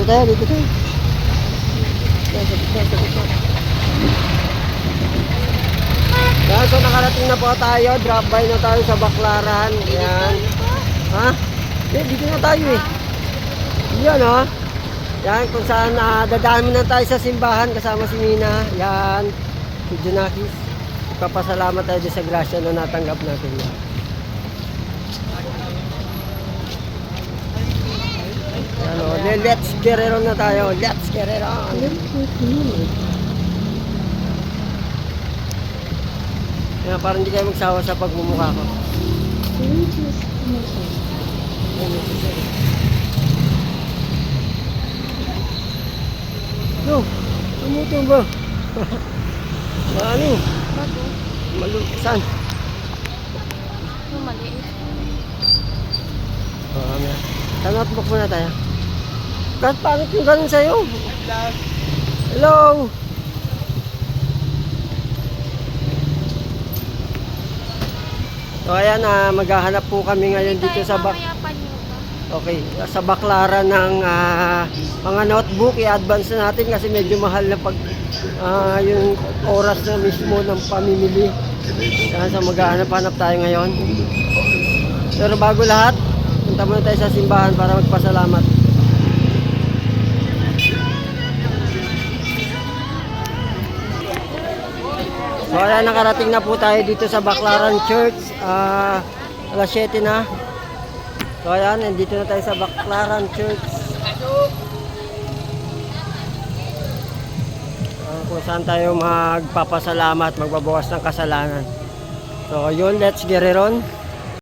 tayo, dito tayo. Sa gitna. Yan, so nakarating na po tayo. Drop by na tayo sa Baclaran. Yan. Ha? Dito na tayo eh. Yan ha. Yan, kung saan dadaan na tayo sa simbahan kasama si Nina. Yan. Si Junakis. Papasalamat tayo sa grasya na natanggap natin. Yan o. Let's get it on na tayo. Let's get it on. Yan, parang hindi kayo magsawa sa pagmumukha ko. No, tumutong ba? Ano? Saan? Maliit. Sa notebook muna tayo. Kahit pangit yung ganun sa'yo. Hello? So ayan, maghahanap po kami ngayon dito sa Okay, sa Baclaran ng mga notebook. I-advance na natin kasi medyo mahal na pag yung oras na mismo ng pamimili. Kaya sa maghahanap-hanap tayo ngayon. Pero bago lahat, punta muna tayo sa simbahan para magpasalamat. So ayan, nakarating na po tayo dito sa Baclaran Church. Alas 7 na. So ayan, nandito na tayo sa Baclaran Church. Kung saan tayo magpapasalamat, magbabawas ng kasalanan. So yun, let's get it on.